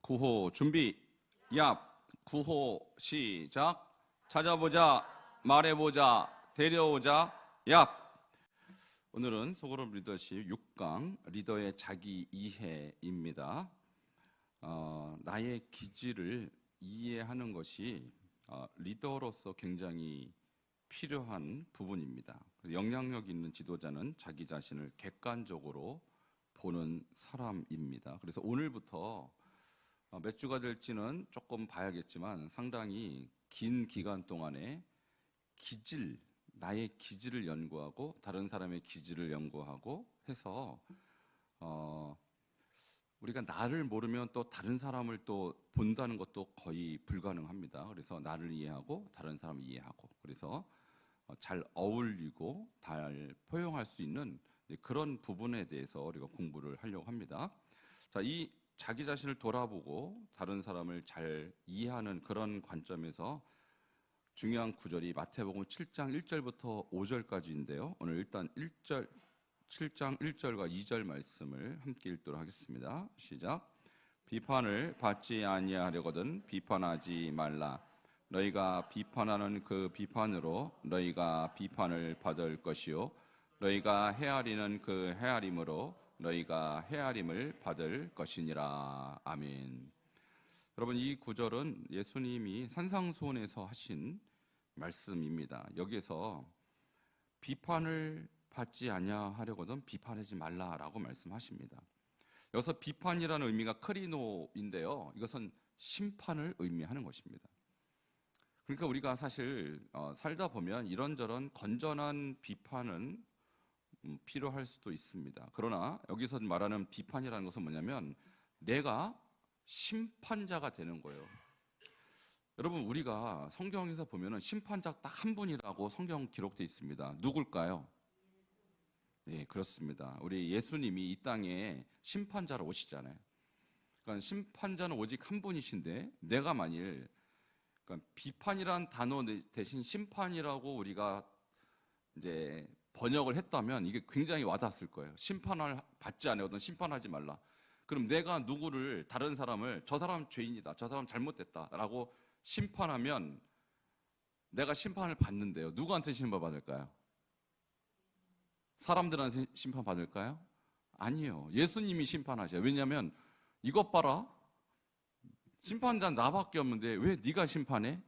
구호 준비. 얍. 구호 시작. 찾아보자, 말해보자, 데려오자. 얍. 오늘은 소그룹 리더십 6강 리더의 자기 이해입니다. 나의 기질을 이해하는 것이 리더로서 굉장히 필요한 부분입니다. 영향력 있는 지도자는 자기 자신을 객관적으로 보는 사람입니다. 그래서 오늘부터 몇 주가 될지는 조금 봐야겠지만 상당히 긴 기간 동안에 기질, 나의 기질을 연구하고 다른 사람의 기질을 연구하고 해서 우리가 나를 모르면 또 다른 사람을 또 본다는 것도 거의 불가능합니다. 그래서 나를 이해하고 다른 사람을 이해하고 그래서 잘 어울리고 잘 포용할 수 있는 그런 부분에 대해서 우리가 공부를 하려고 합니다. 자, 이 자기 자신을 돌아보고 다른 사람을 잘 이해하는 그런 관점에서 중요한 구절이 마태복음 7장 1절부터 5절까지인데요. 오늘 일단 7장 1절과 2절 말씀을 함께 읽도록 하겠습니다. 시작. 비판을 받지 아니하려거든 비판하지 말라. 너희가 비판하는 그 비판으로 너희가 비판을 받을 것이요 너희가 헤아리는 그 헤아림으로 너희가 헤아림을 받을 것이니라. 아멘. 여러분, 이 구절은 예수님이 산상수훈에서 하신 말씀입니다. 여기에서 비판을 받지 아니하려거든 비판하지 말라라고 말씀하십니다. 여기서 비판이라는 의미가 크리노인데요. 이것은 심판을 의미하는 것입니다. 그러니까 우리가 사실 살다 보면 이런저런 건전한 비판은 필요할 수도 있습니다. 그러나 여기서 말하는 비판이라는 것은 뭐냐면 내가 심판자가 되는 거예요. 여러분, 우리가 성경에서 보면 심판자 딱 한 분이라고 성경 기록되어 있습니다. 누굴까요? 네, 그렇습니다. 우리 예수님이 이 땅에 심판자로 오시잖아요. 그러니까 심판자는 오직 한 분이신데 내가 만일 그러니까 비판이란 단어 대신 심판이라고 우리가 이제 번역을 했다면 이게 굉장히 와닿았을 거예요. 심판을 받지 않거든 심판하지 말라. 그럼 내가 누구를 다른 사람을 저 사람 죄인이다, 저 사람 잘못됐다라고 심판하면 내가 심판을 받는데요. 누구한테 심판 받을까요? 사람들한테 심판 받을까요? 아니에요. 예수님이 심판하셔요. 왜냐하면 이것 봐라. 심판자는 나밖에 없는데 왜 네가 심판해?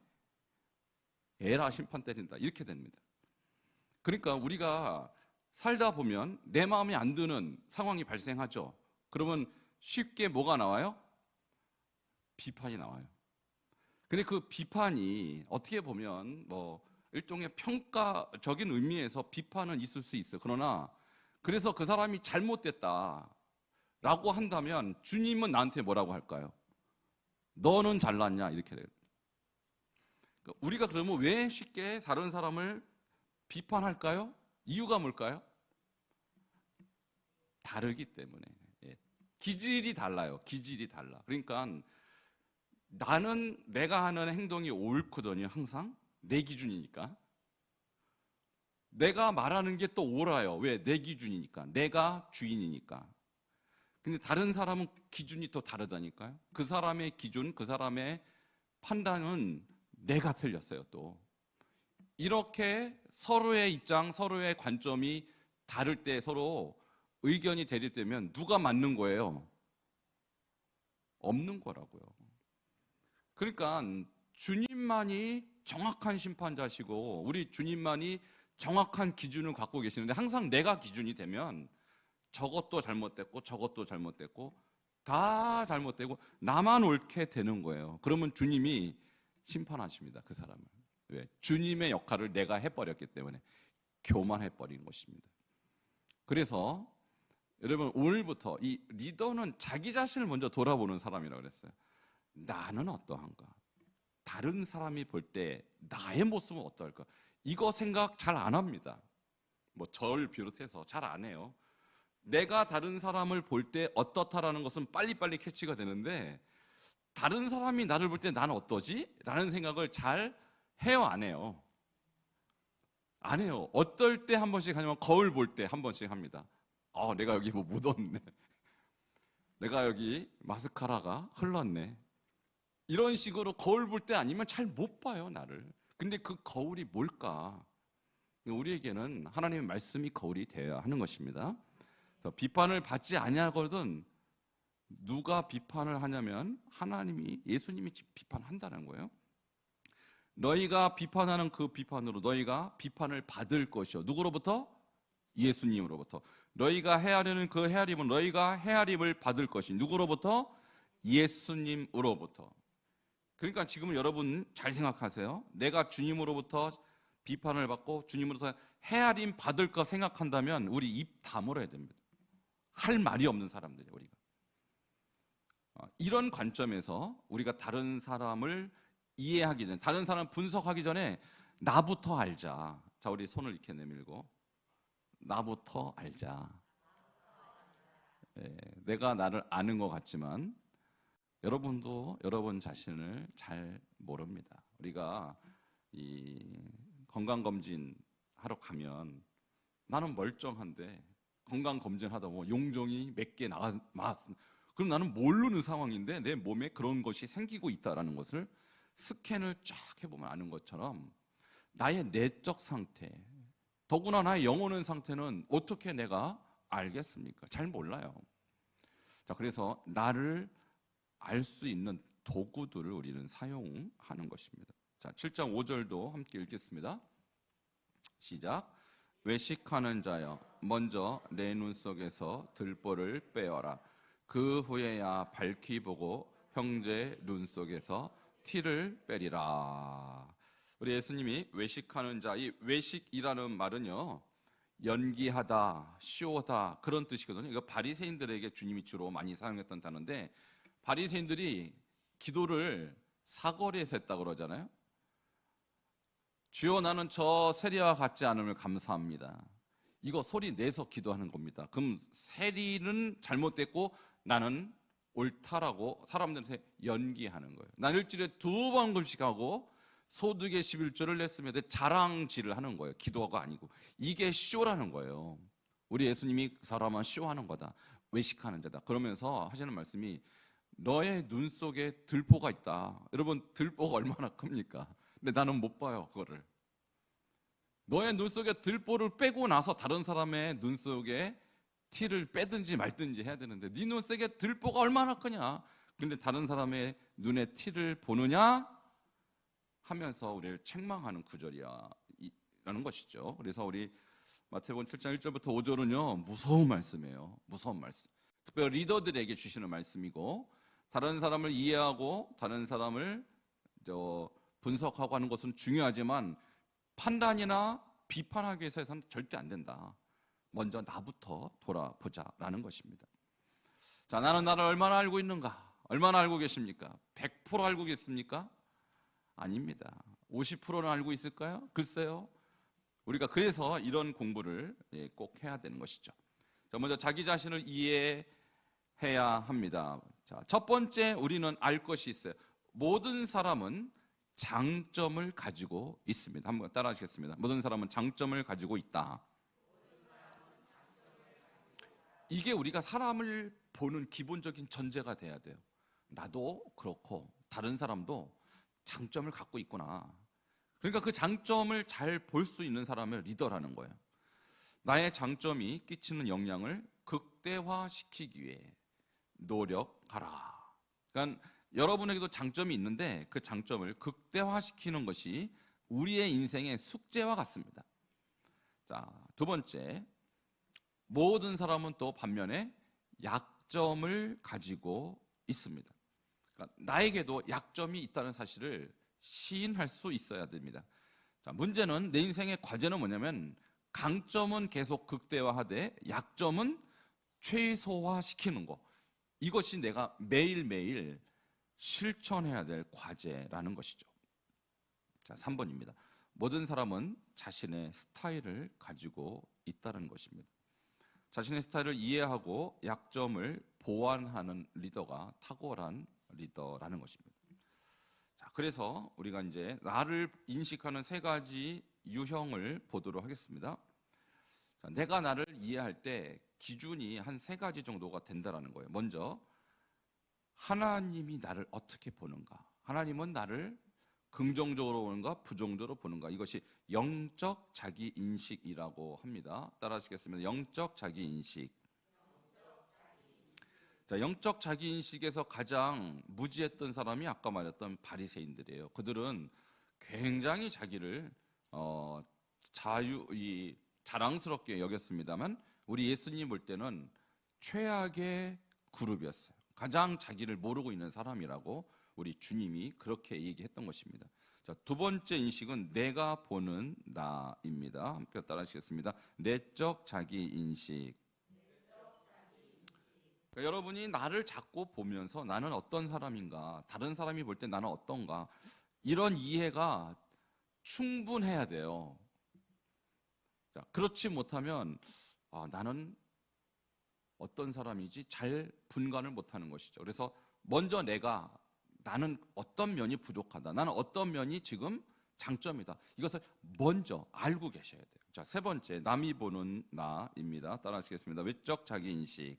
에라 심판 때린다. 이렇게 됩니다. 그러니까 우리가 살다 보면 내 마음에 안 드는 상황이 발생하죠. 그러면 쉽게 뭐가 나와요? 비판이 나와요. 근데 그 비판이 어떻게 보면 일종의 평가적인 의미에서 비판은 있을 수 있어요. 그러나 그래서 그 사람이 잘못됐다라고 한다면 주님은 나한테 뭐라고 할까요? 너는 잘났냐? 이렇게 돼요. 우리가 그러면 왜 쉽게 다른 사람을 비판할까요? 이유가 뭘까요? 다르기 때문에. 기질이 달라요. 기질이 달라. 그러니까 나는 내가 하는 행동이 옳거든요. 항상 내 기준이니까. 내가 말하는 게 또 옳아요. 왜? 내 기준이니까. 내가 주인이니까. 근데 다른 사람은 기준이 또 다르다니까요. 그 사람의 기준, 그 사람의 판단은 내가 틀렸어요. 또 이렇게 서로의 입장, 서로의 관점이 다를 때 서로 의견이 대립되면 누가 맞는 거예요? 없는 거라고요. 그러니까 주님만이 정확한 심판자시고 우리 주님만이 정확한 기준을 갖고 계시는데 항상 내가 기준이 되면 저것도 잘못됐고 저것도 잘못됐고 다 잘못되고 나만 옳게 되는 거예요. 그러면 주님이 심판하십니다. 그 사람을. 왜? 주님의 역할을 내가 해버렸기 때문에 교만해버린 것입니다. 그래서 여러분, 오늘부터 이 리더는 자기 자신을 먼저 돌아보는 사람이라고 그랬어요. 나는 어떠한가? 다른 사람이 볼 때 나의 모습은 어떨까? 이거 생각 잘 안 합니다. 저를 비롯해서 잘 안 해요. 내가 다른 사람을 볼 때 어떻다라는 것은 빨리빨리 캐치가 되는데 다른 사람이 나를 볼 때 나는 어떠지? 라는 생각을 잘 해요, 안 해요? 안 해요. 어떨 때 한 번씩 하냐면 거울 볼 때 한 번씩 합니다. 내가 여기 뭐 묻었네. 내가 여기 마스카라가 흘렀네. 이런 식으로 거울 볼 때 아니면 잘 못 봐요, 나를. 근데 그 거울이 뭘까? 우리에게는 하나님의 말씀이 거울이 되어야 하는 것입니다. 그래서 비판을 받지 아니하거든 누가 비판을 하냐면 하나님이, 예수님이 비판한다는 거예요. 너희가 비판하는 그 비판으로 너희가 비판을 받을 것이요. 누구로부터? 예수님으로부터. 너희가 헤아리는 그 헤아림은 너희가 헤아림을 받을 것이 누구로부터? 예수님으로부터. 그러니까 지금 여러분 잘 생각하세요. 내가 주님으로부터 비판을 받고 주님으로부터 헤아림 받을 거 생각한다면 우리 입 다물어야 됩니다. 할 말이 없는 사람들이에요, 우리가. 이런 관점에서 우리가 다른 사람을 이해하기 전에, 다른 사람 분석하기 전에 나부터 알자. 자, 우리 손을 이렇게 내밀고 나부터 알자. 내가 나를 아는 것 같지만 여러분도 여러분 자신을 잘 모릅니다. 우리가 이 건강검진 하러 가면 나는 멀쩡한데 건강검진 하다 보면 용종이 몇 개 나왔습니다. 그럼 나는 모르는 상황인데 내 몸에 그런 것이 생기고 있다는 것을 스캔을 쫙 해보면 아는 것처럼 나의 내적 상태, 더구나 나의 영혼의 상태는 어떻게 내가 알겠습니까? 잘 몰라요. 자, 그래서 나를 알 수 있는 도구들을 우리는 사용하는 것입니다. 자, 7장 5절도 함께 읽겠습니다. 시작. 외식하는 자여, 먼저 내 눈 속에서 들보를 빼어라. 그 후에야 밝히 보고 형제 눈 속에서 티를 빼리라. 우리 예수님이 외식하는 자, 이 외식이라는 말은요, 연기하다, 쇼다 그런 뜻이거든요. 이거 바리새인들에게 주님이 주로 많이 사용했던 단어인데, 바리새인들이 기도를 사거리에서 했다고 그러잖아요. 주여 나는 저 세리와 같지 않음을 감사합니다. 이거 소리 내서 기도하는 겁니다. 그럼 세리는 잘못됐고 나는 옳다라고 사람들한테 연기하는 거예요. 난 일주일에 2번 금식하고 소득의 11조를 냈으면 자랑질을 하는 거예요. 기도가 아니고. 이게 쇼라는 거예요. 우리 예수님이 그 사람은 쇼하는 거다, 외식하는 자다 그러면서 하시는 말씀이 너의 눈 속에 들보가 있다. 여러분, 들보가 얼마나 큽니까? 근데 나는 못 봐요, 그거를. 너의 눈 속에 들보를 빼고 나서 다른 사람의 눈 속에 티를 빼든지 말든지 해야 되는데 네 눈 속에 들보가 얼마나 크냐? 근데 다른 사람의 눈에 티를 보느냐? 하면서 우리를 책망하는 구절이라는 것이죠. 그래서 우리 마태복음 7장 1절부터 5절은요 무서운 말씀이에요. 무서운 말씀. 특별히 리더들에게 주시는 말씀이고, 다른 사람을 이해하고 다른 사람을 분석하고 하는 것은 중요하지만 판단이나 비판하기 위해서는 절대 안 된다. 먼저 나부터 돌아보자라는 것입니다. 자, 나는 나를 얼마나 알고 있는가? 얼마나 알고 계십니까? 100% 알고 계십니까? 아닙니다. 50%는 알고 있을까요? 글쎄요. 우리가 그래서 이런 공부를 꼭 해야 되는 것이죠. 자, 먼저 자기 자신을 이해해야 합니다. 자, 첫 번째 우리는 알 것이 있어요. 모든 사람은 장점을 가지고 있습니다. 한번 따라 하시겠습니다. 모든 사람은 장점을 가지고 있다. 이게 우리가 사람을 보는 기본적인 전제가 돼야 돼요. 나도 그렇고 다른 사람도 장점을 갖고 있구나. 그러니까 그 장점을 잘 볼 수 있는 사람을 리더라는 거예요. 나의 장점이 끼치는 영향을 극대화시키기 위해 노력하라. 그러니까 여러분에게도 장점이 있는데 그 장점을 극대화시키는 것이 우리의 인생의 숙제와 같습니다. 자, 두 번째, 모든 사람은 또 반면에 약점을 가지고 있습니다. 그러니까 나에게도 약점이 있다는 사실을 시인할 수 있어야 됩니다. 자, 문제는 내 인생의 과제는 뭐냐면 강점은 계속 극대화하되 약점은 최소화시키는 거. 이것이 내가 매일매일 실천해야 될 과제라는 것이죠. 자, 3번입니다. 모든 사람은 자신의 스타일을 가지고 있다는 것입니다. 자신의 스타일을 이해하고 약점을 보완하는 리더가 탁월한 리더라는 것입니다. 자, 그래서 우리가 이제 나를 인식하는 3가지 유형을 보도록 하겠습니다. 자, 내가 나를 이해할 때 기준이 한 3가지 정도가 된다는 거예요. 먼저 하나님이 나를 어떻게 보는가? 하나님은 나를 긍정적으로 보는가, 부정적으로 보는가? 이것이 영적 자기 인식이라고 합니다. 따라하시겠습니다. 영적 자기 인식. 자, 영적 자기 인식에서 가장 무지했던 사람이 아까 말했던 바리새인들이에요. 그들은 굉장히 자기를 자랑스럽게 여겼습니다만 우리 예수님 볼 때는 최악의 그룹이었어요. 가장 자기를 모르고 있는 사람이라고 우리 주님이 그렇게 얘기했던 것입니다. 자, 두 번째 인식은 내가 보는 나입니다. 함께 따라하시겠습니다. 내적 자기 인식. 그러니까 여러분이 나를 자꾸 보면서 나는 어떤 사람인가, 다른 사람이 볼 때 나는 어떤가, 이런 이해가 충분해야 돼요. 자, 그렇지 못하면 나는 어떤 사람이지 잘 분간을 못하는 것이죠. 그래서 먼저 나는 어떤 면이 부족하다, 나는 어떤 면이 지금 장점이다, 이것을 먼저 알고 계셔야 돼요. 자, 세 번째, 남이 보는 나입니다. 따라하시겠습니다. 외적 자기인식.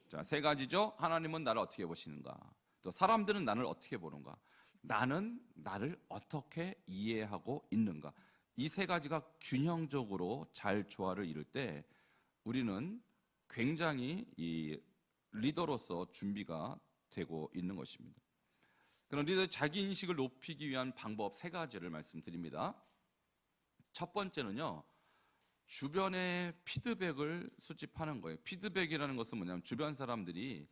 자, 세 가지죠. 하나님은 나를 어떻게 보시는가, 또 사람들은 나를 어떻게 보는가, 나는 나를 어떻게 이해하고 있는가. 이 세 가지가 균형적으로 잘 조화를 이룰 때 우리는 굉장히 이 리더로서 준비가 되고 있는 것입니다. 그런 리더의 자기 인식을 높이기 위한 방법 세 가지를 말씀드립니다. 첫 번째는요, 주변의 피드백을 수집하는 거예요. 피드백이라는 것은 뭐냐면 주변 사람들이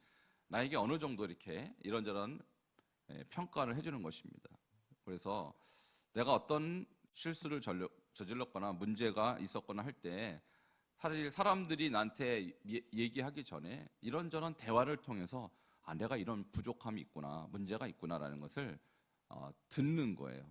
나에게 어느 정도 이렇게 이런저런 평가를 해주는 것입니다. 그래서 내가 어떤 실수를 저질렀거나 문제가 있었거나 할 때 사실 사람들이 나한테 얘기하기 전에 이런저런 대화를 통해서 내가 이런 부족함이 있구나, 문제가 있구나라는 것을 듣는 거예요.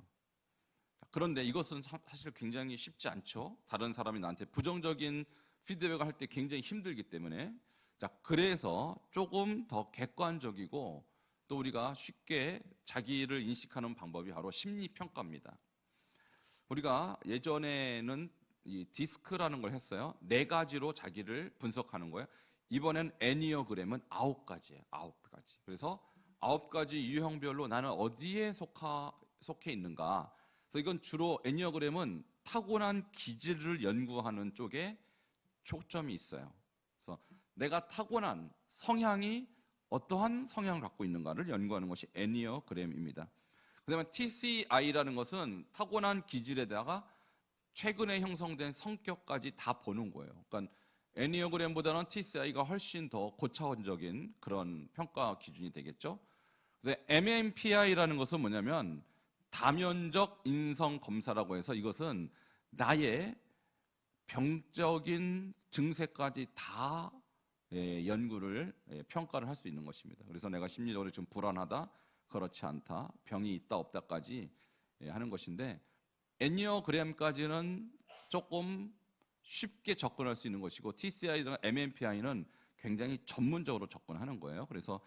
그런데 이것은 사실 굉장히 쉽지 않죠. 다른 사람이 나한테 부정적인 피드백을 할 때 굉장히 힘들기 때문에. 자, 그래서 조금 더 객관적이고 또 우리가 쉽게 자기를 인식하는 방법이 바로 심리평가입니다. 우리가 예전에는 이 디스크라는 걸 했어요. 4가지로 자기를 분석하는 거예요. 이번엔 애니어그램은 9가지예요. 9가지. 그래서 9가지 유형별로 나는 어디에 속해 있는가. 그래서 이건 주로 애니어그램은 타고난 기질을 연구하는 쪽에 초점이 있어요. 그래서 내가 타고난 성향이 어떠한 성향을 갖고 있는가를 연구하는 것이 애니어그램입니다. 그다음에 TCI라는 것은 타고난 기질에다가 최근에 형성된 성격까지 다 보는 거예요. 그러니까 애니어그램보다는 TCI가 훨씬 더 고차원적인 그런 평가 기준이 되겠죠. 근데 MMPI라는 것은 뭐냐면 다면적 인성 검사라고 해서 이것은 나의 병적인 증세까지 다 연구를 평가를 할 수 있는 것입니다. 그래서 내가 심리적으로 좀 불안하다, 그렇지 않다, 병이 있다 없다까지 하는 것인데, 애니어그램까지는 조금 쉽게 접근할 수 있는 것이고 TCI나 MMPI는 굉장히 전문적으로 접근하는 거예요. 그래서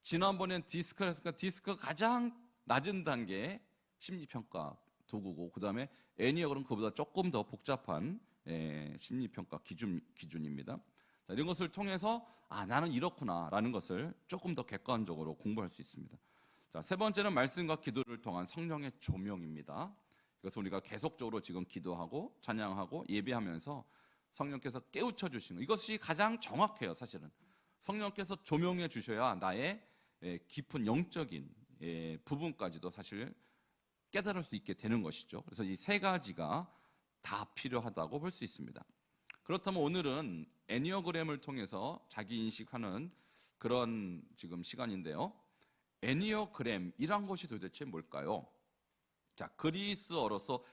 지난번엔 디스크를 했으니까 디스크가 가장 낮은 단계의 심리평가 도구고, 그 다음에 애니어그램은 그보다 조금 더 복잡한 심리평가 기준입니다. 자, 이런 것을 통해서 나는 이렇구나 라는 것을 조금 더 객관적으로 공부할 수 있습니다. 자, 세 번째는 말씀과 기도를 통한 성령의 조명입니다. 이것을 우리가 계속적으로 지금 기도하고 찬양하고 예배하면서 성령께서 깨우쳐 주시는 것, 이것이 가장 정확해요. 사실은 성령께서 조명해 주셔야 나의 깊은 영적인 부분까지도 사실 깨달을 수 있게 되는 것이죠. 그래서 이 세 가지가 다 필요하다고 볼 수 있습니다. 그렇다면 오늘은 애니어그램을 통해서 자기 인식하는 그런 지금 시간인데요. 애니어그램이란 것이 도대체 뭘까요? 자, 그리스어로서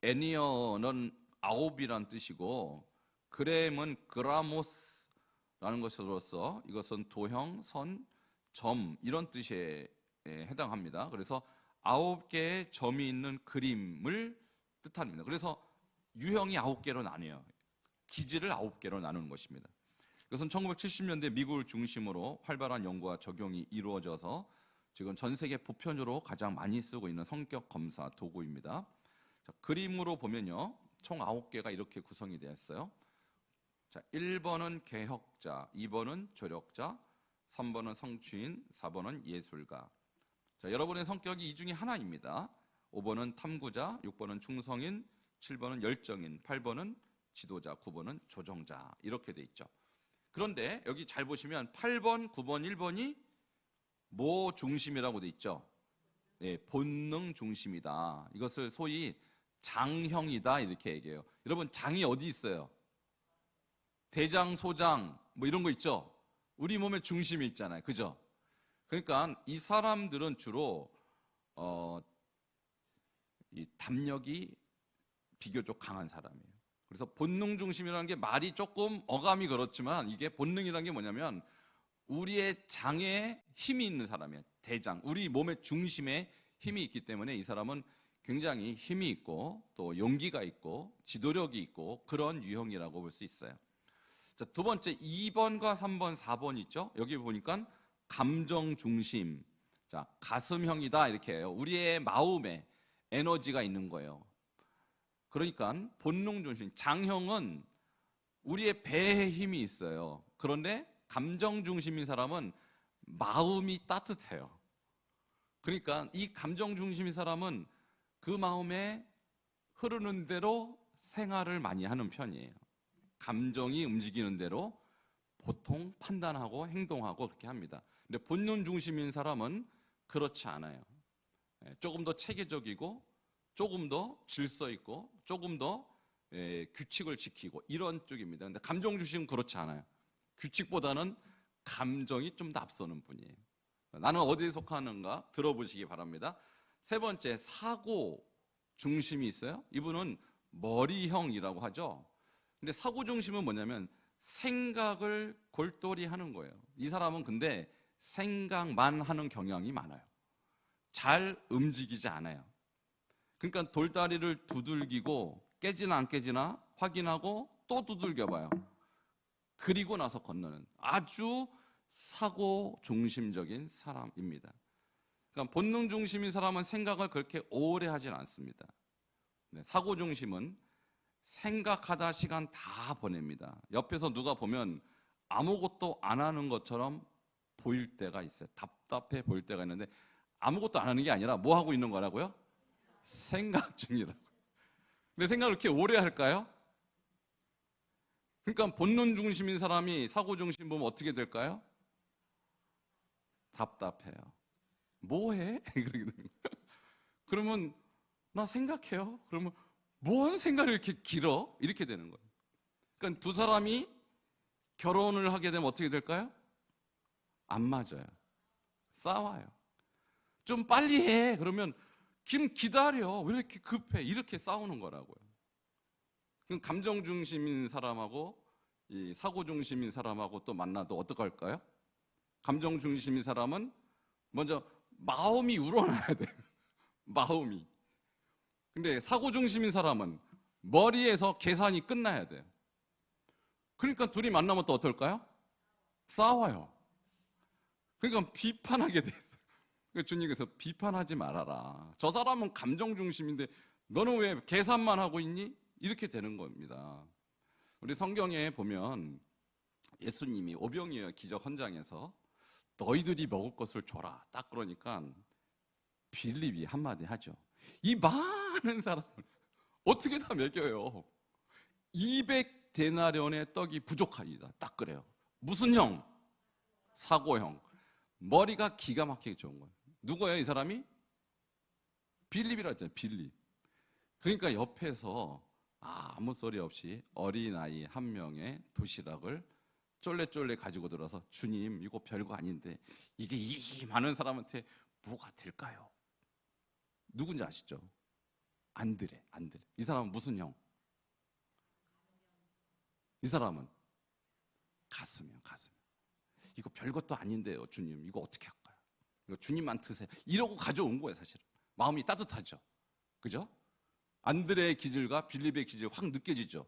애니어는 9이란 뜻이고 그램은 그라모스라는 것으로서 이것은 도형, 선, 점 이런 뜻에 해당합니다. 그래서 9개의 점이 있는 그림을 뜻합니다. 그래서 유형이 9개로 나뉘어요. 기질을 9개로 나누는 것입니다. 이것은 1970년대 미국을 중심으로 활발한 연구와 적용이 이루어져서 지금 전 세계 보편적으로 가장 많이 쓰고 있는 성격 검사 도구입니다. 자, 그림으로 보면요, 총 9개가 이렇게 구성이 되어 있어요. 자, 1번은 개혁자, 2번은 조력자, 3번은 성취인, 4번은 예술가. 자, 여러분의 성격이 이 중에 하나입니다. 5번은 탐구자, 6번은 충성인, 7번은 열정인, 8번은 지도자, 9번은 조정자. 이렇게 돼 있죠. 그런데 여기 잘 보시면 8번, 9번, 1번이 뭐 중심이라고 돼 있죠? 네, 본능 중심이다. 이것을 소위 장형이다 이렇게 얘기해요. 여러분, 장이 어디 있어요? 대장, 소장 뭐 이런 거 있죠? 우리 몸의 중심이 있잖아요. 그죠? 그러니까 이 사람들은 주로 이 담력이 비교적 강한 사람이에요. 그래서 본능 중심이라는 게 말이 조금 어감이 그렇지만 이게 본능이라는 게 뭐냐면 우리의 장에 힘이 있는 사람이에요. 대장, 우리 몸의 중심에 힘이 있기 때문에 이 사람은 굉장히 힘이 있고 또 용기가 있고 지도력이 있고 그런 유형이라고 볼 수 있어요. 자, 두 번째 2번과 3번, 4번 있죠? 여기 보니까 감정 중심, 자, 가슴형이다 이렇게 해요. 우리의 마음에 에너지가 있는 거예요. 그러니까 본능 중심, 장형은 우리의 배에 힘이 있어요. 그런데 감정 중심인 사람은 마음이 따뜻해요. 그러니까 이 감정 중심인 사람은 그 마음에 흐르는 대로 생활을 많이 하는 편이에요. 감정이 움직이는 대로 보통 판단하고 행동하고 그렇게 합니다. 근데 본능 중심인 사람은 그렇지 않아요. 조금 더 체계적이고 조금 더 질서 있고 조금 더 규칙을 지키고 이런 쪽입니다. 근데 감정 중심은 그렇지 않아요. 규칙보다는 감정이 좀 더 앞서는 분이에요. 나는 어디에 속하는가 들어보시기 바랍니다. 세 번째, 사고 중심이 있어요. 이분은 머리형이라고 하죠. 근데 사고 중심은 뭐냐면 생각을 골똘히 하는 거예요. 이 사람은 근데 생각만 하는 경향이 많아요. 잘 움직이지 않아요. 그러니까 돌다리를 두들기고 깨지나 안 깨지나 확인하고 또 두들겨봐요. 그리고 나서 건너는 아주 사고 중심적인 사람입니다. 그러니까 본능 중심인 사람은 생각을 그렇게 오래 하진 않습니다. 사고 중심은 생각하다 시간 다 보냅니다. 옆에서 누가 보면 아무것도 안 하는 것처럼 보일 때가 있어요. 답답해 보일 때가 있는데 아무것도 안 하는 게 아니라 뭐 하고 있는 거라고요? 생각 중이라고. 근데 생각을 이렇게 오래 할까요? 그러니까 본능 중심인 사람이 사고 중심 보면 어떻게 될까요? 답답해요. 뭐 해? 그러면 나 생각해요. 그러면 뭔 생각을 이렇게 길어? 이렇게 되는 거예요. 그러니까 두 사람이 결혼을 하게 되면 어떻게 될까요? 안 맞아요. 싸워요. 좀 빨리 해. 그러면 지금 기다려. 왜 이렇게 급해? 이렇게 싸우는 거라고요. 그럼 감정 중심인 사람하고 이 사고 중심인 사람하고 또 만나도 어떡할까요? 감정 중심인 사람은 먼저 마음이 우러나야 돼요. 마음이. 근데 사고 중심인 사람은 머리에서 계산이 끝나야 돼요. 그러니까 둘이 만나면 또 어떨까요? 싸워요. 그러니까 비판하게 돼 있어요. 그러니까 주님께서 비판하지 말아라. 저 사람은 감정 중심인데 너는 왜 계산만 하고 있니? 이렇게 되는 겁니다. 우리 성경에 보면 예수님이 오병이어 기적 헌장에서 너희들이 먹을 것을 줘라. 딱 그러니까 빌립이 한마디 하죠. 이 많은 사람을 어떻게 다 먹여요? 200데나리온의 떡이 부족하이다. 딱 그래요. 무슨 형? 사고형. 머리가 기가 막히게 좋은 거예요. 누구예요, 이 사람이? 빌립이라 했잖아요. 빌립. 그러니까 옆에서 아무 소리 없이 어린아이 한 명의 도시락을 쫄래쫄래 가지고 들어서 주님 이거 별거 아닌데 이게 이 많은 사람한테 뭐가 될까요? 누군지 아시죠? 안드레. 이 사람은 무슨 형? 이 사람은 가슴이요. 이거 별것도 아닌데요, 주님. 이거 어떻게 할까요? 이거 주님만 드세요. 이러고 가져온 거예요, 사실은. 마음이 따뜻하죠. 그죠? 안드레의 기질과 빌립의 기질이 확 느껴지죠.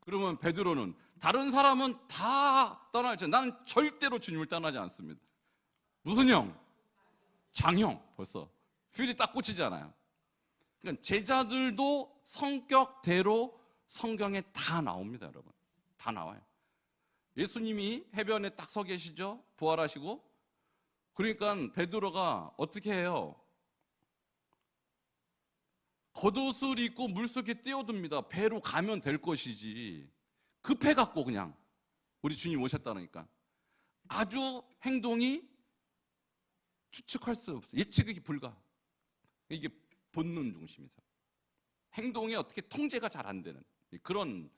그러면 베드로는 다른 사람은 다 떠나죠. 나는 절대로 주님을 떠나지 않습니다. 무슨 형? 장형. 벌써 필이 딱 꽂히잖아요. 그러니까 제자들도 성격대로 성경에 다 나옵니다, 여러분. 다 나와요. 예수님이 해변에 딱 서 계시죠? 부활하시고. 그러니까 베드로가 어떻게 해요? 겉옷을 입고 물속에 뛰어듭니다. 배로 가면 될 것이지. 급해갖고 그냥 우리 주님 오셨다니까. 아주 행동이 추측할 수 없어요. 예측이 불가. 이게 본능 중심이죠. 행동이 어떻게 통제가 잘 안 되는 그런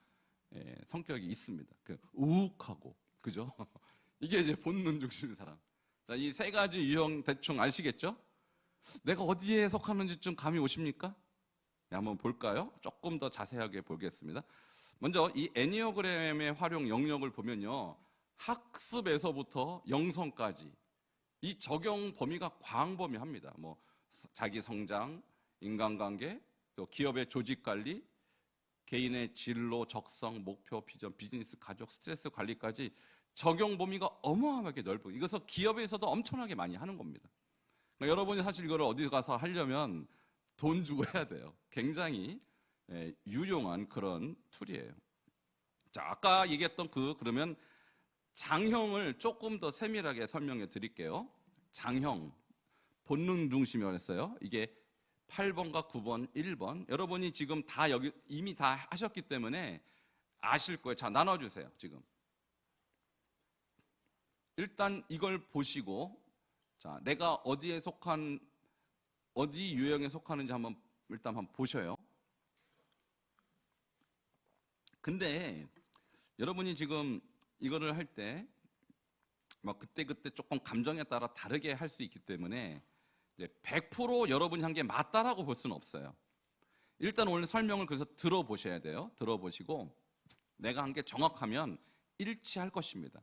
성격이 있습니다. 우욱하고, 그죠? 이게 이제 본능 중심의 사람. 자, 이 세 가지 유형 대충 아시겠죠? 내가 어디에 속하는지 좀 감이 오십니까? 네, 한번 볼까요? 조금 더 자세하게 보겠습니다. 먼저 이 애니어그램의 활용 영역을 보면요, 학습에서부터 영성까지 이 적용 범위가 광범위합니다. 뭐 자기 성장, 인간관계, 또 기업의 조직 관리, 개인의 진로, 적성, 목표, 비전, 비즈니스, 가족, 스트레스 관리까지 적용 범위가 어마어마하게 넓고, 이것은 기업에서도 엄청나게 많이 하는 겁니다. 그러니까 여러분이 사실 이거를 어디 가서 하려면 돈 주고 해야 돼요. 굉장히 유용한 그런 툴이에요. 자, 아까 얘기했던 그러면 장형을 조금 더 세밀하게 설명해 드릴게요. 장형, 본능 중심이었어요. 이게 8번과 9번, 1번. 여러분이 지금 다 여기 이미 다 하셨기 때문에 아실 거예요. 자, 나눠주세요. 지금 일단 이걸 보시고, 자, 내가 어디에 속한, 어디 유형에 속하는지 일단 한번 보셔요. 근데 여러분이 지금 이거를 할 때 막 그때그때 조금 감정에 따라 다르게 할 수 있기 때문에 100% 여러분이 한 게 맞다라고 볼 수는 없어요. 일단 오늘 설명을 그래서 들어보셔야 돼요. 들어보시고 내가 한 게 정확하면 일치할 것입니다.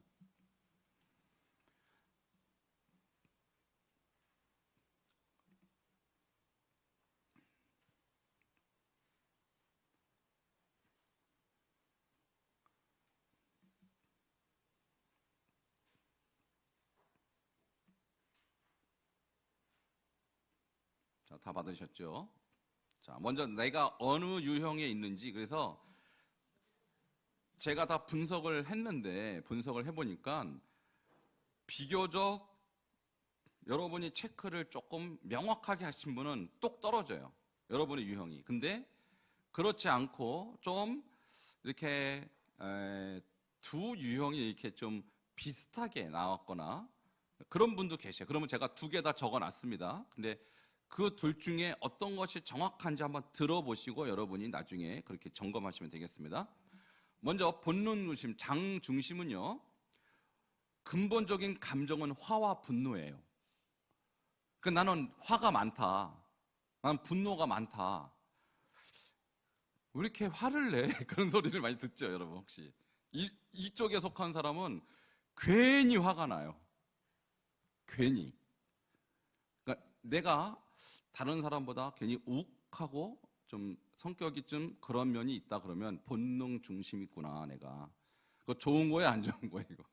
자, 다 받으셨죠? 자, 먼저 내가 어느 유형에 있는지, 그래서 제가 다 분석을 했는데, 분석을 해보니까 비교적 여러분이 체크를 조금 명확하게 하신 분은 똑 떨어져요. 여러분의 유형이. 근데 그렇지 않고 좀 이렇게 두 유형이 이렇게 좀 비슷하게 나왔거나 그런 분도 계셔요. 그러면 제가 두 개 다 적어놨습니다. 근데 그 둘 중에 어떤 것이 정확한지 한번 들어보시고 여러분이 나중에 그렇게 점검하시면 되겠습니다. 먼저 본능 중심, 장 중심은요, 근본적인 감정은 화와 분노예요. 나는 화가 많다, 나는 분노가 많다, 왜 이렇게 화를 내? 그런 소리를 많이 듣죠, 여러분. 혹시 이쪽에 속한 사람은 괜히 화가 나요. 괜히. 그러니까 내가 다른 사람보다 괜히 욱하고 좀 성격이 좀 그런 면이 있다 그러면 본능 중심이 있구나, 내가. 그거 좋은 거예요, 안 좋은 거예요, 이거?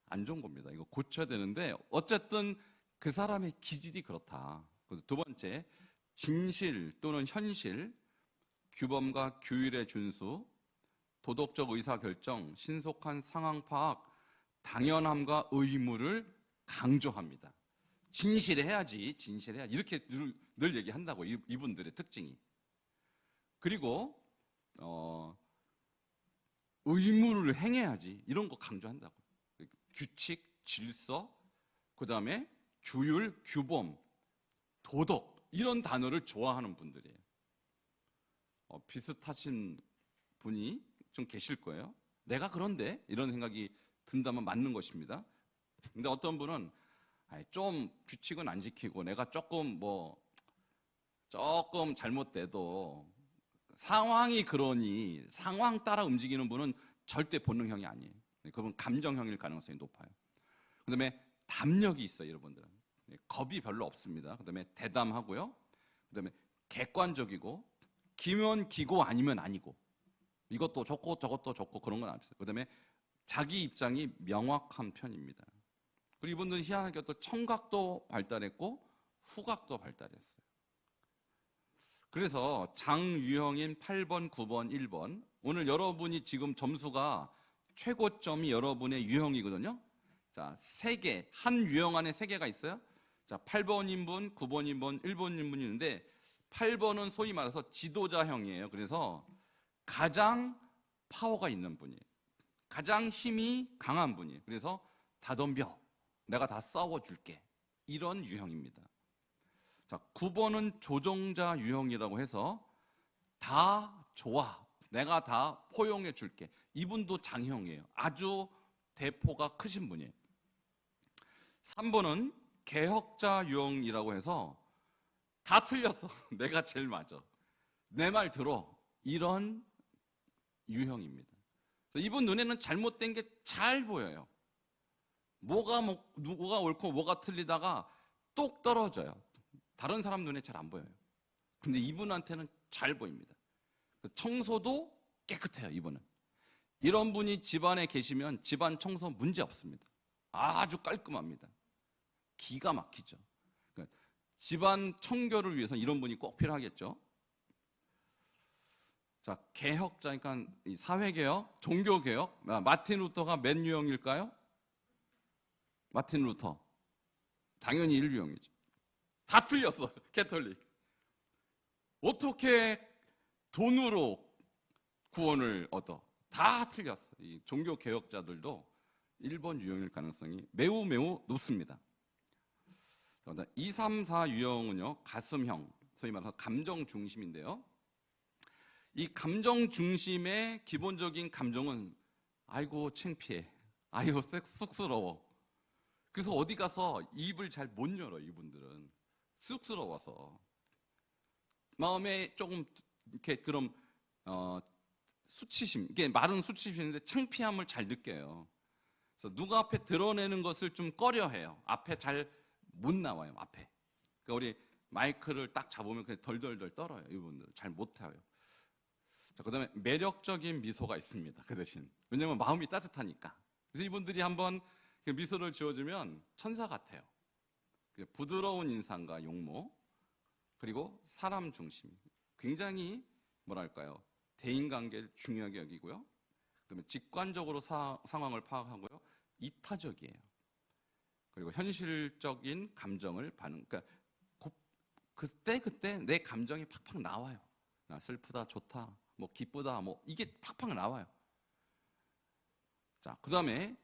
안 좋은 겁니다. 이거 고쳐야 되는데 어쨌든 그 사람의 기질이 그렇다. 두 번째, 진실 또는 현실, 규범과 규율의 준수, 도덕적 의사결정, 신속한 상황 파악, 당연함과 의무를 강조합니다. 진실해야지, 진실해야지. 이렇게 늘 얘기한다고, 이분들의 특징이. 그리고 의무를 행해야지, 이런 거 강조한다고. 규칙, 질서, 그 다음에 규율, 규범, 도덕, 이런 단어를 좋아하는 분들이에요. 비슷하신 분이 좀 계실 거예요. 내가 그런데? 이런 생각이 든다면 맞는 것입니다. 근데 어떤 분은 좀 규칙은 안 지키고 내가 조금 잘못돼도 상황이 그러니 상황 따라 움직이는 분은 절대 본능형이 아니에요. 그분 감정형일 가능성이 높아요. 그 다음에 담력이 있어요, 여러분들은. 겁이 별로 없습니다. 그 다음에 대담하고요. 그 다음에 객관적이고, 기면 기고 아니면 아니고, 이것도 좋고 저것도 좋고 그런 건 없어요. 그 다음에 자기 입장이 명확한 편입니다. 그리고 이분들은 희한하게 또 청각도 발달했고 후각도 발달했어요. 그래서 장유형인 8번, 9번, 1번, 오늘 여러분이 지금 점수가 최고점이 여러분의 유형이거든요. 자, 한 유형 안에 3개가 있어요. 자, 8번 인분, 9번 인분, 1번 인분이 있는데 8번은 소위 말해서 지도자형이에요. 그래서 가장 파워가 있는 분이에요. 가장 힘이 강한 분이에요. 그래서 다 덤벼. 내가 다 싸워줄게. 이런 유형입니다. 자, 9번은 조종자 유형이라고 해서 다 좋아. 내가 다 포용해 줄게. 이분도 장형이에요. 아주 대포가 크신 분이에요. 3번은 개혁자 유형이라고 해서 다 틀렸어. 내가 제일 맞아. 내 말 들어. 이런 유형입니다. 이분 눈에는 잘못된 게 잘 보여요. 뭐가 옳고 뭐가 틀리다가 똑 떨어져요. 다른 사람 눈에 잘 안 보여요. 근데 이분한테는 잘 보입니다. 청소도 깨끗해요, 이분은. 이런 분이 집안에 계시면 집안 청소 문제 없습니다. 아주 깔끔합니다. 기가 막히죠. 그러니까 집안 청결을 위해서 이런 분이 꼭 필요하겠죠. 자, 개혁자, 그러니까 사회개혁, 종교개혁. 마틴 루터가 몇 유형일까요? 마틴 루터. 당연히 1유형이죠. 다 틀렸어, 캐톨릭. 어떻게 돈으로 구원을 얻어? 다 틀렸어. 이 종교개혁자들도 1번 유형일 가능성이 매우 매우 높습니다. 2, 3, 4 유형은요, 가슴형, 소위 말해서 감정 중심인데요. 이 감정 중심의 기본적인 감정은 아이고 창피해, 아이고 쑥스러워. 그래서 어디 가서 입을 잘 못 열어. 이분들은 쑥스러워서 마음에 조금 이렇게 그런 수치심, 이게 말은 수치심인데 창피함을 잘 느껴요. 그래서 누가 앞에 드러내는 것을 좀 꺼려해요. 앞에 잘 못 나와요. 앞에. 그러니까 우리 마이크를 딱 잡으면 그냥 덜덜덜 떨어요. 이분들 잘 못해요. 자, 그다음에 매력적인 미소가 있습니다. 그 대신 왜냐면 마음이 따뜻하니까. 그래서 이분들이 한번 그 미소를 지어주면 천사 같아요. 부드러운 인상과 용모, 그리고 사람 중심, 굉장히 뭐랄까요, 대인관계를 중요하게 여기고요. 그다음에 직관적으로 상황을 파악하고요. 이타적이에요. 그리고 현실적인 감정을 그러니까 그때 내 감정이 팍팍 나와요. 슬프다, 좋다, 뭐 기쁘다, 뭐 이게 팍팍 나와요. 자, 그다음에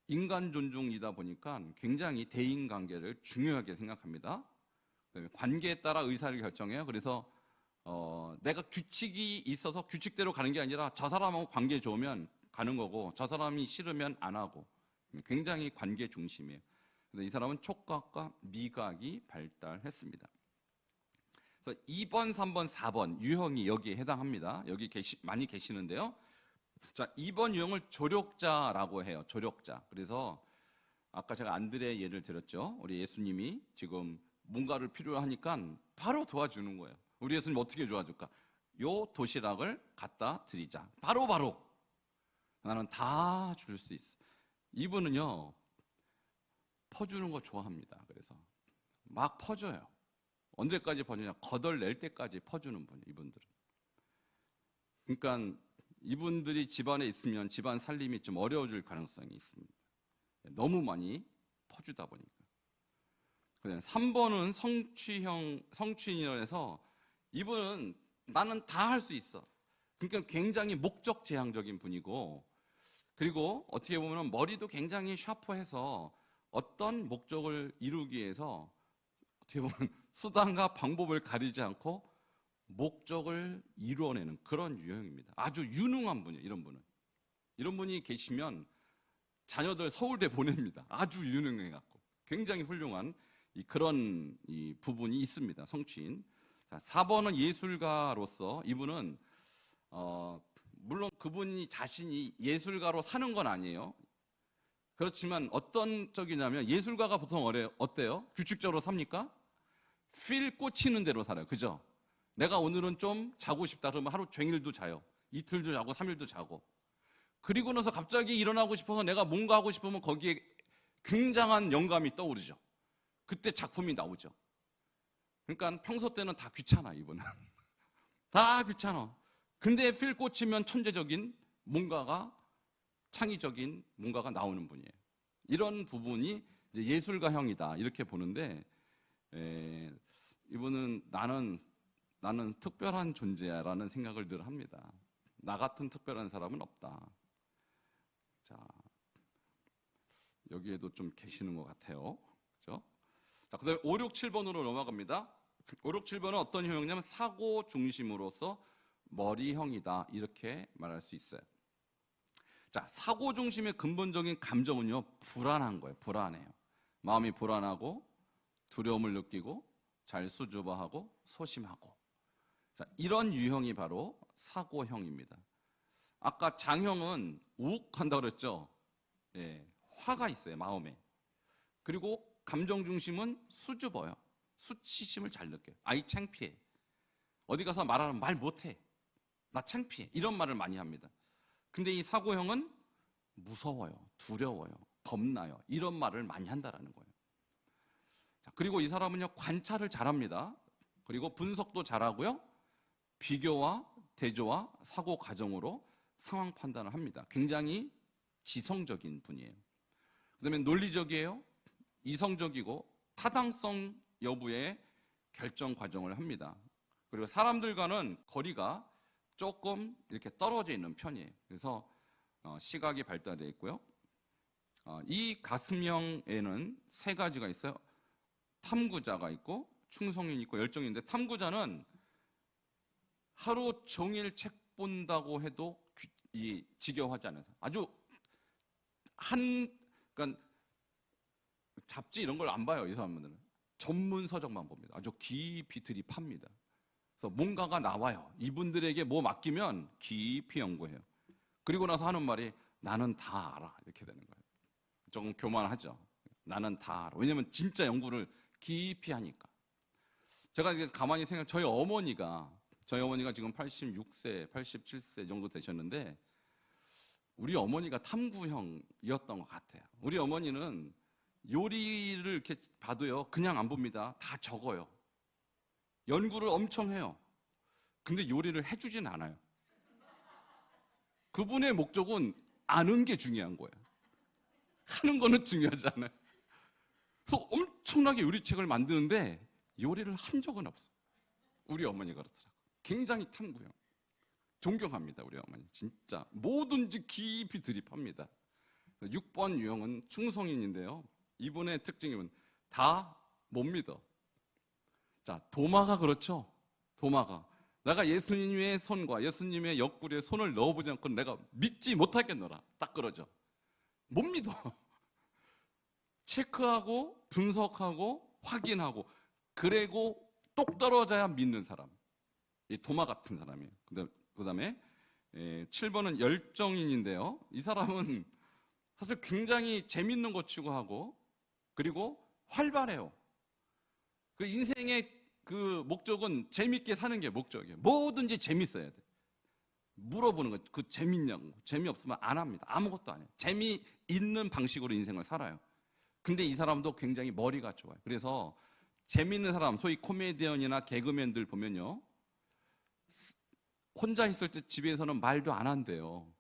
인간 존중이다 보니까 굉장히 대인관계를 중요하게 생각합니다. 그다음에 관계에 따라 의사를 결정해요. 그래서 내가 규칙이 있어서 규칙대로 가는 게 아니라 저 사람하고 관계 좋으면 가는 거고 저 사람이 싫으면 안 하고 굉장히 관계 중심이에요. 그래서 이 사람은 촉각과 미각이 발달했습니다. 그래서 2번, 3번, 4번 유형이 여기에 해당합니다. 여기 많이 계시는데요. 자, 2번 유형을 조력자라고 해요. 조력자. 그래서 아까 제가 안드레 예를 들었죠. 우리 예수님이 지금 뭔가를 필요로 하니까 바로 도와주는 거예요. 우리 예수님 어떻게 도와줄까? 요 도시락을 갖다 드리자. 바로 나는 다 줄 수 있어. 이분은요, 퍼주는 거 좋아합니다. 그래서 막 퍼줘요. 언제까지 퍼주냐? 거덜낼 때까지 퍼주는 분이에요. 이분들은. 그러니까 이분들이 집안에 있으면 집안 살림이 좀 어려워질 가능성이 있습니다. 너무 많이 퍼주다 보니까. 3번은 성취인이라서 이분은 나는 다 할 수 있어. 그러니까 굉장히 목적 지향적인 분이고, 그리고 어떻게 보면 머리도 굉장히 샤프해서 어떤 목적을 이루기 위해서 어떻게 보면 수단과 방법을 가리지 않고 목적을 이루어내는 그런 유형입니다. 아주 유능한 분이에요. 이런 분이 계시면 자녀들 서울대 보냅니다. 아주 유능해갖고 굉장히 훌륭한 그런 부분이 있습니다. 성취인. 자, 4번은 예술가로서 이분은 물론 그분이 자신이 예술가로 사는 건 아니에요. 그렇지만 어떤 쪽이냐면 예술가가 보통 어때요? 규칙적으로 삽니까? 필 꽂히는 대로 살아요. 그죠? 내가 오늘은 좀 자고 싶다 그러면 하루 종일도 자요. 이틀도 자고 3일도 자고. 그리고 나서 갑자기 일어나고 싶어서 내가 뭔가 하고 싶으면 거기에 굉장한 영감이 떠오르죠. 그때 작품이 나오죠. 그러니까 평소 때는 다 귀찮아, 이분은. 다 귀찮아. 근데 필 꽂히면 천재적인 뭔가가 창의적인 뭔가가 나오는 분이에요. 이런 부분이 이제 예술가형이다 이렇게 보는데, 이분은 나는 특별한 존재야라는 생각을 늘 합니다. 나 같은 특별한 사람은 없다. 자, 여기에도 좀 계시는 것 같아요. 그렇죠? 자, 그다음에 5, 6, 7번으로 넘어갑니다. 5, 6, 7번은 어떤 형이냐면 사고 중심으로서 머리형이다 이렇게 말할 수 있어요. 자, 사고 중심의 근본적인 감정은요, 불안한 거예요. 불안해요. 마음이 불안하고 두려움을 느끼고 잘 수줍어하고 소심하고. 자, 이런 유형이 바로 사고형입니다. 아까 장형은 욱한다 그랬죠. 예, 화가 있어요, 마음에. 그리고 감정 중심은 수줍어요. 수치심을 잘 느껴요. 아이 창피해. 어디 가서 말하면 말 못해. 나 창피해. 이런 말을 많이 합니다. 근데 이 사고형은 무서워요. 두려워요. 겁나요. 이런 말을 많이 한다라는 거예요. 자, 그리고 이 사람은요, 관찰을 잘합니다. 그리고 분석도 잘하고요. 비교와 대조와 사고 과정으로 상황 판단을 합니다. 굉장히 지성적인 분이에요. 그다음에 논리적이에요. 이성적이고 타당성 여부의 결정 과정을 합니다. 그리고 사람들과는 거리가 조금 이렇게 떨어져 있는 편이에요. 그래서 시각이 발달되어 있고요. 이 가슴형에는 세 가지가 있어요. 탐구자가 있고 충성인이 있고 열정인데, 탐구자는 하루 종일 책 본다고 해도 지겨워하지 않아요. 아주 그러니까 잡지 이런 걸 안 봐요. 이 사람들은 전문 서적만 봅니다. 아주 깊이 들이팝니다. 그래서 뭔가가 나와요. 이분들에게 뭐 맡기면 깊이 연구해요. 그리고 나서 하는 말이 나는 다 알아 이렇게 되는 거예요. 조금 교만하죠. 나는 다 알아. 왜냐면 진짜 연구를 깊이 하니까. 제가 이제 가만히 생각, 저희 어머니가 지금 86세, 87세 정도 되셨는데, 우리 어머니가 탐구형이었던 것 같아요. 우리 어머니는 요리를 이렇게 봐도요, 그냥 안 봅니다. 다 적어요. 연구를 엄청 해요. 근데 요리를 해주진 않아요. 그분의 목적은 아는 게 중요한 거예요. 하는 거는 중요하지 않아요. 그래서 엄청나게 요리책을 만드는데 요리를 한 적은 없어요. 우리 어머니가 그렇더라고요. 굉장히 탐구형. 존경합니다, 우리 어머니. 진짜 뭐든지 깊이 들이팝니다. 6번 유형은 충성인인데요. 이분의 특징은 다 못 믿어. 자, 도마가 그렇죠. 도마가 내가 예수님의 손과 예수님의 옆구리에 손을 넣어보지 않고 내가 믿지 못하겠노라. 딱 그러죠. 못 믿어. 체크하고 분석하고 확인하고 그리고 똑 떨어져야 믿는 사람. 이 도마 같은 사람이에요. 그 다음에 7번은 열정인인데요. 이 사람은 사실 굉장히 재밌는 거 추구하고 그리고 활발해요. 그 인생의 그 목적은 재밌게 사는 게 목적이에요. 뭐든지 재밌어야 돼. 물어보는 거, 그 재밌냐고. 재미없으면 안 합니다. 아무것도 안 해요. 재미있는 방식으로 인생을 살아요. 근데 이 사람도 굉장히 머리가 좋아요. 그래서 재밌는 사람, 소위 코미디언이나 개그맨들 보면요, 혼자 있을 때 집에서는 말도 안 한대요.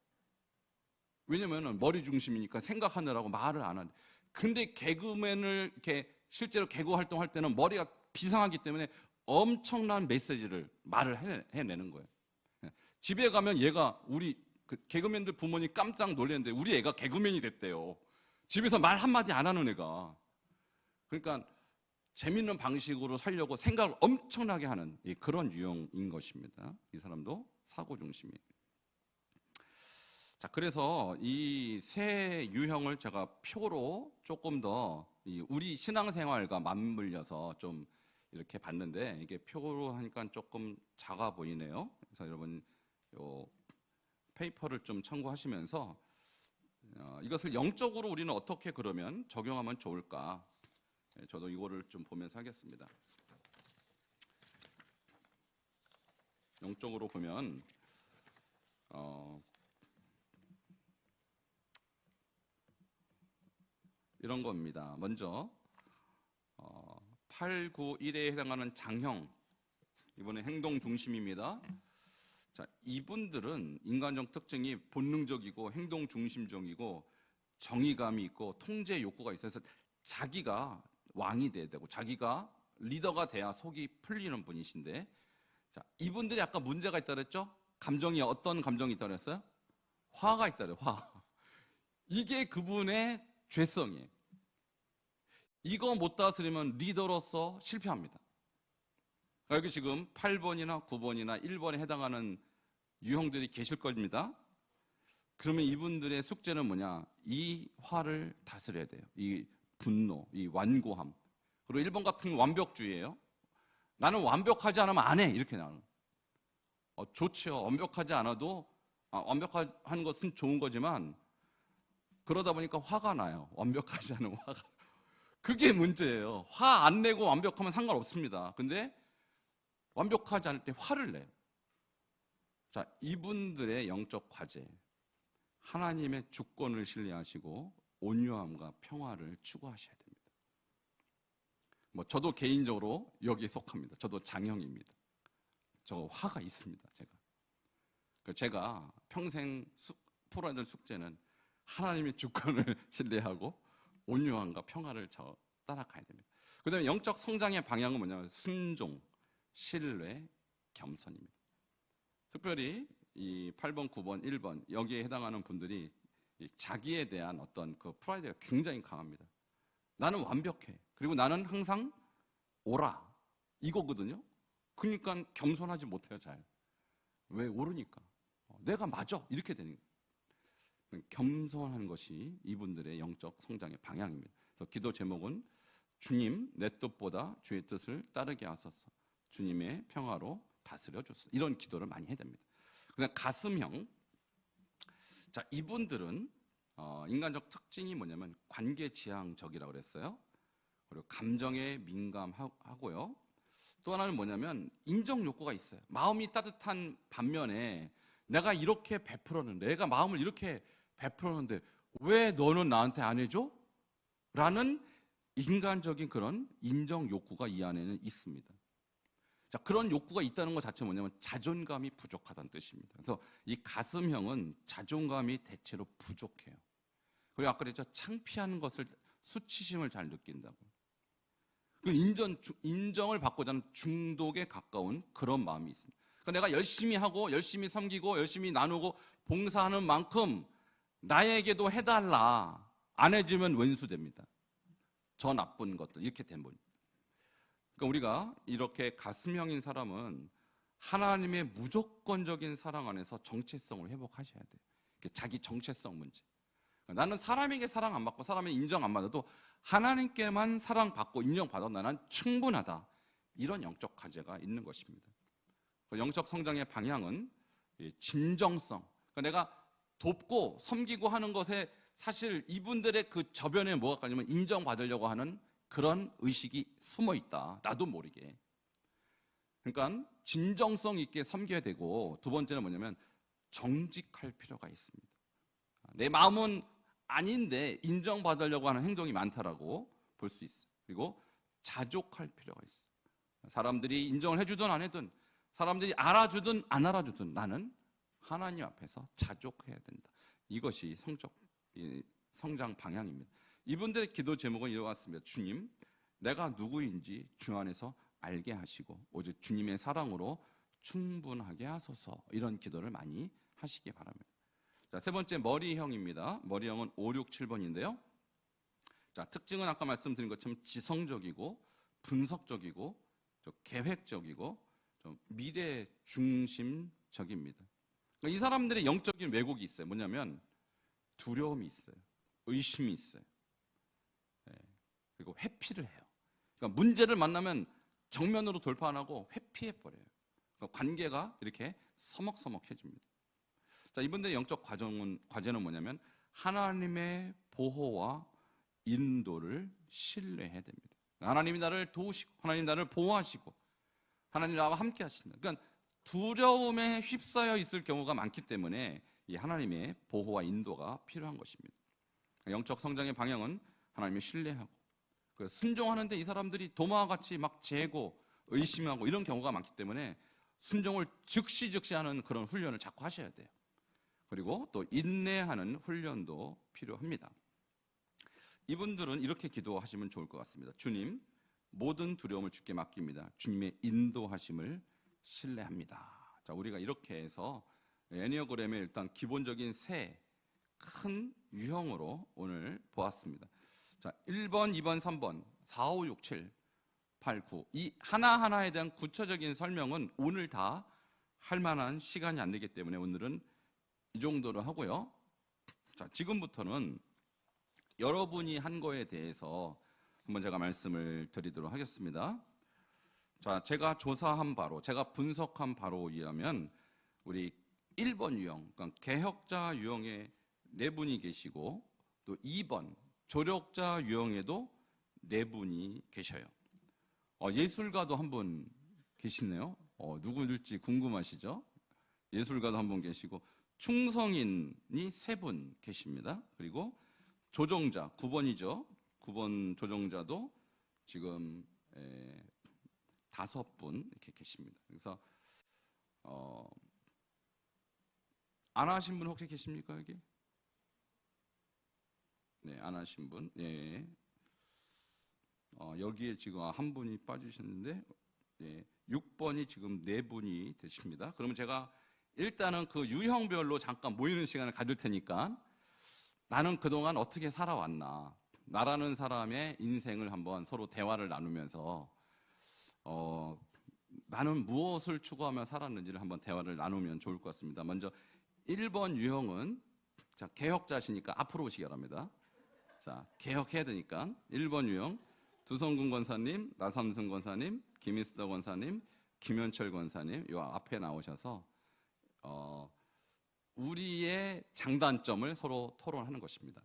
왜냐면 머리 중심이니까 생각하느라고 말을 안 한대. 근데 개그맨을 이렇게 실제로 개그 활동할 때는 머리가 비상하기 때문에 엄청난 메시지를 말을 해내는 거예요. 집에 가면 얘가 우리 개그맨들 부모님 깜짝 놀랐는데 우리 애가 개그맨이 됐대요. 집에서 말 한마디 안 하는 애가. 그러니까 재밌는 방식으로 살려고 생각을 엄청나게 하는 그런 유형인 것입니다. 이 사람도 사고 중심이에요. 자, 그래서 이 세 유형을 제가 표로 조금 더 우리 신앙생활과 맞물려서 좀 이렇게 봤는데, 이게 표로 하니까 조금 작아 보이네요. 그래서 여러분 요 페이퍼를 좀 참고하시면서 이것을 영적으로 우리는 어떻게 그러면 적용하면 좋을까? 저도 이거를 좀 보면서 하겠습니다. 영적으로 보면 이런 겁니다. 먼저 8, 9, 1에 해당하는 장형, 이번에 행동 중심입니다. 자, 이분들은 인간적 특징이 본능적이고 행동 중심적이고 정의감이 있고 통제 욕구가 있어서 자기가 왕이 돼야 되고 자기가 리더가 돼야 속이 풀리는 분이신데, 자, 이분들이 아까 문제가 있다 그랬죠? 감정이 어떤 감정이 있다 그랬어요? 화가 있다 그래요. 화. 이게 그분의 죄성이에요. 이거 못 다스리면 리더로서 실패합니다. 여기 지금 8번이나 9번이나 1번에 해당하는 유형들이 계실 겁니다. 그러면 이분들의 숙제는 뭐냐? 이 화를 다스려야 돼요. 이 분노, 이 완고함. 그리고 1번 같은 완벽주의예요. 나는 완벽하지 않으면 안 해. 이렇게 나는. 좋죠. 완벽하지 않아도 완벽한 것은 좋은 거지만 그러다 보니까 화가 나요. 완벽하지 않은 화가. 그게 문제예요. 화 안 내고 완벽하면 상관없습니다. 근데 완벽하지 않을 때 화를 내요. 자, 이분들의 영적 과제. 하나님의 주권을 신뢰하시고 온유함과 평화를 추구하셔야 됩니다. 저도 개인적으로 여기에 속합니다. 저도 장형입니다. 저 화가 있습니다. 제가 평생 풀어야 될 숙제는 하나님의 주권을 신뢰하고 온유함과 평화를 따라가야 됩니다. 그 다음에 영적 성장의 방향은 뭐냐면 순종, 신뢰, 겸손입니다. 특별히 이 8번, 9번, 1번 여기에 해당하는 분들이 자기에 대한 어떤 그 프라이드가 굉장히 강합니다. 나는 완벽해. 그리고 나는 항상 옳아. 이거거든요. 그러니까 겸손하지 못해요, 잘. 왜? 옳으니까. 내가 맞아. 이렇게 되는 거예요. 겸손하는 것이 이분들의 영적 성장의 방향입니다. 그래서 기도 제목은 주님, 내 뜻보다 주의 뜻을 따르게 하소서. 주님의 평화로 다스려 주소서. 이런 기도를 많이 해야 됩니다. 그다음 가슴형. 자, 이분들은 인간적 특징이 뭐냐면 관계지향적이라고 그랬어요. 그리고 감정에 민감하고요. 또 하나는 뭐냐면 인정 욕구가 있어요. 마음이 따뜻한 반면에 내가 이렇게 베풀었는데, 내가 마음을 이렇게 베풀었는데 왜 너는 나한테 안 해줘? 라는 인간적인 그런 인정 욕구가 이 안에는 있습니다. 자, 그런 욕구가 있다는 것 자체는 뭐냐면 자존감이 부족하다는 뜻입니다. 그래서 이 가슴형은 자존감이 대체로 부족해요. 그리고 아까 그랬죠. 창피한 것을, 수치심을 잘 느낀다고. 인정을 받고자 하는 중독에 가까운 그런 마음이 있습니다. 그러니까 내가 열심히 하고 열심히 섬기고 열심히 나누고 봉사하는 만큼 나에게도 해달라. 안 해주면 왼수됩니다. 저 나쁜 것들 이렇게 된 분. 그러니까 우리가 이렇게 가슴형인 사람은 하나님의 무조건적인 사랑 안에서 정체성을 회복하셔야 돼요. 자기 정체성 문제. 나는 사람에게 사랑 안 받고 사람의 인정 안 받아도 하나님께만 사랑받고 인정받아 나는 충분하다. 이런 영적 과제가 있는 것입니다. 영적 성장의 방향은 진정성. 그러니까 내가 돕고 섬기고 하는 것에 사실 이분들의 그 저변에 뭐가 있냐면 인정받으려고 하는 그런 의식이 숨어 있다. 나도 모르게. 그러니까 진정성 있게 섬겨야 되고, 두 번째는 뭐냐면 정직할 필요가 있습니다. 내 마음은 아닌데 인정받으려고 하는 행동이 많다라고 볼 수 있어요. 그리고 자족할 필요가 있어요. 사람들이 인정을 해주든 안 해든, 사람들이 알아주든 안 알아주든 나는 하나님 앞에서 자족해야 된다. 이것이 성장 방향입니다. 이분들의 기도 제목은 이와 같습니다. 주님, 내가 누구인지 주 안에서 알게 하시고 오직 주님의 사랑으로 충분하게 하소서. 이런 기도를 많이 하시기 바랍니다. 자, 세 번째 머리형입니다. 머리형은 5, 6, 7번인데요. 자, 특징은 아까 말씀드린 것처럼 지성적이고 분석적이고 좀 계획적이고 좀 미래 중심적입니다. 그러니까 이 사람들의 영적인 왜곡이 있어요. 뭐냐면 두려움이 있어요. 의심이 있어요. 그리고 회피를 해요. 그러니까 문제를 만나면 정면으로 돌파 안 하고 회피해버려요. 그러니까 관계가 이렇게 서먹서먹해집니다. 자, 이분들의 영적 과제는 뭐냐면 하나님의 보호와 인도를 신뢰해야 됩니다. 하나님이 나를 도우시고 하나님 나를 보호하시고 하나님 나와 함께 하신다. 그러니까 두려움에 휩싸여 있을 경우가 많기 때문에 이 하나님의 보호와 인도가 필요한 것입니다. 영적 성장의 방향은 하나님을 신뢰하고 순종하는데 이 사람들이 도마와 같이 막 재고 의심하고 이런 경우가 많기 때문에 순종을 즉시 하는 그런 훈련을 자꾸 하셔야 돼요. 그리고 또 인내하는 훈련도 필요합니다. 이분들은 이렇게 기도하시면 좋을 것 같습니다. 주님, 모든 두려움을 주께 맡깁니다. 주님의 인도하심을 신뢰합니다. 자, 우리가 이렇게 해서 애니어그램의 일단 기본적인 세 큰 유형으로 오늘 보았습니다. 자, 1번, 2번, 3번, 4, 5, 6, 7, 8, 9. 이 하나하나에 대한 구체적인 설명은 오늘 다 할 만한 시간이 안 되기 때문에 오늘은 이 정도로 하고요. 자, 지금부터는 여러분이 한 거에 대해서 한번 제가 말씀을 드리도록 하겠습니다. 자, 제가 조사한 바로, 제가 분석한 바로 의하면 우리 1번 유형, 그러니까 개혁자 유형에 4분이 계시고 또 2번 조력자 유형에도 4분이 계셔요. 예술가도 한 분 계시네요. 누구일지 궁금하시죠? 예술가도 한 분 계시고 충성인이 3분 계십니다. 그리고 조종자 9번이죠. 9번 조종자도 지금 5분 이렇게 계십니다. 그래서 안 하신 분 혹시 계십니까 여기? 네, 안 하신 분. 예. 여기에 지금 한 분이 빠지셨는데 6번이 지금 4분이 되십니다. 그러면 제가 일단은 그 유형별로 잠깐 모이는 시간을 가질 테니까 나는 그동안 어떻게 살아왔나, 나라는 사람의 인생을 한번 서로 대화를 나누면서 나는 무엇을 추구하며 살았는지를 한번 대화를 나누면 좋을 것 같습니다. 먼저 1번 유형은, 자, 개혁자시니까 앞으로 오시기 바랍니다. 자, 개혁해야 되니까 1번 유형 두성근 권사님, 나삼승 권사님, 김인스더 권사님, 김현철 권사님 요 앞에 나오셔서 우리의 장단점을 서로 토론하는 것입니다.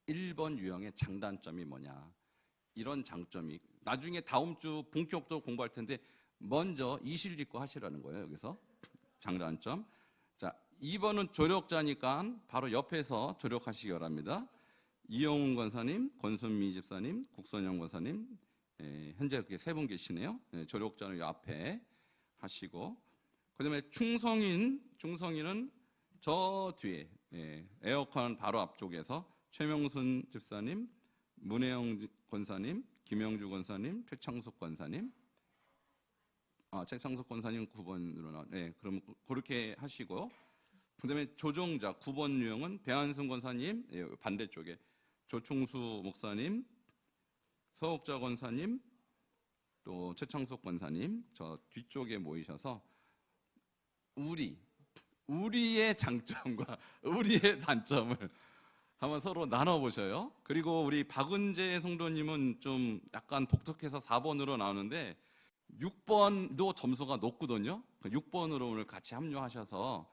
1번 유형의 장단점이 뭐냐, 이런 장점이 나중에 다음 주 본격적으로 공부할 텐데 먼저 이실직고 하시라는 거예요. 여기서 장단점. 자, 2번은 조력자니까 바로 옆에서 조력하시기 바랍니다. 이영훈 권사님, 권순미 집사님, 국선영 권사님, 현재 이렇게 3분 계시네요. 조력자는 이 앞에 하시고, 그 다음에 충성인은 저 뒤에 에어컨 바로 앞쪽에서 최명순 집사님, 문혜영 권사님, 김영주 권사님, 최창숙 권사님, 최창숙 권사님 9번으로 나와. 네, 그럼 그렇게 하시고, 그 다음에 조종자 9번 유형은 배한승 권사님, 반대쪽에 조충수 목사님, 서옥자 권사님, 또 최창숙 권사님 저 뒤쪽에 모이셔서 우리의 장점과 우리의 단점을 한번 서로 나눠보셔요. 그리고 우리 박은재 성도님은 좀 약간 독특해서 4번으로 나오는데 6번도 점수가 높거든요. 6번으로 오늘 같이 합류하셔서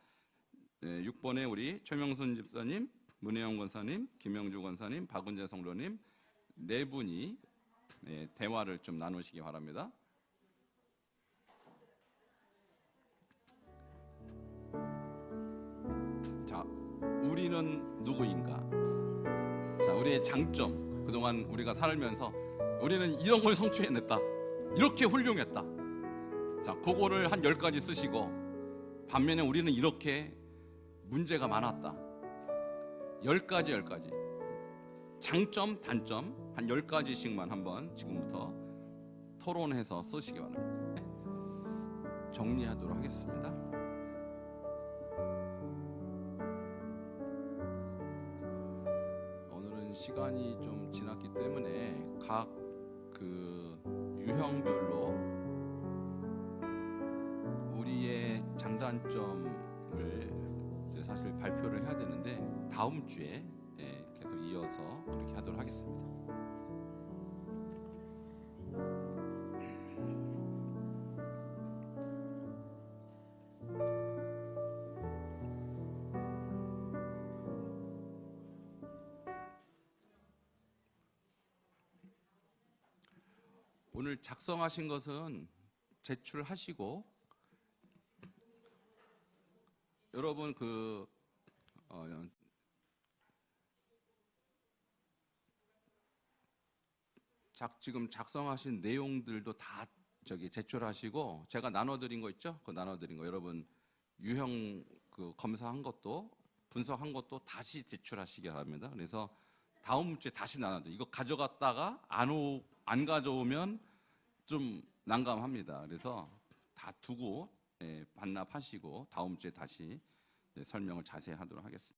6번에 우리 최명순 집사님, 문혜영 권사님, 김영주 권사님, 박은재 성도님 4분이 대화를 좀 나누시기 바랍니다. 자, 우리는 누구인가? 자, 우리의 장점, 그동안 우리가 살면서 우리는 이런 걸 성취해냈다, 이렇게 훌륭했다. 자, 그거를 한 10가지 쓰시고, 반면에 우리는 이렇게 문제가 많았다. 10가지 장점, 단점 한 10가지씩만 한번 지금부터 토론해서 쓰시기 바랍니다. 정리하도록 하겠습니다. 오늘은 시간이 좀 지났기 때문에 각 그 유형별로 우리의 장단점을 이제 사실 발표를 해야 되는데 다음 주에 계속 이어서 그렇게 하도록 하겠습니다. 오늘 작성하신 것은 제출하시고, 여러분 지금 작성하신 내용들도 다 저기 제출하시고 제가 나눠드린 거 있죠? 그 나눠드린 거 여러분 유형 그 검사한 것도 분석한 것도 다시 제출하시기 바랍니다. 그래서 다음 주에 다시 나눠드. 이거 가져갔다가 안 가져오면 좀 난감합니다. 그래서 다 두고 반납하시고 다음 주에 다시 설명을 자세히 하도록 하겠습니다.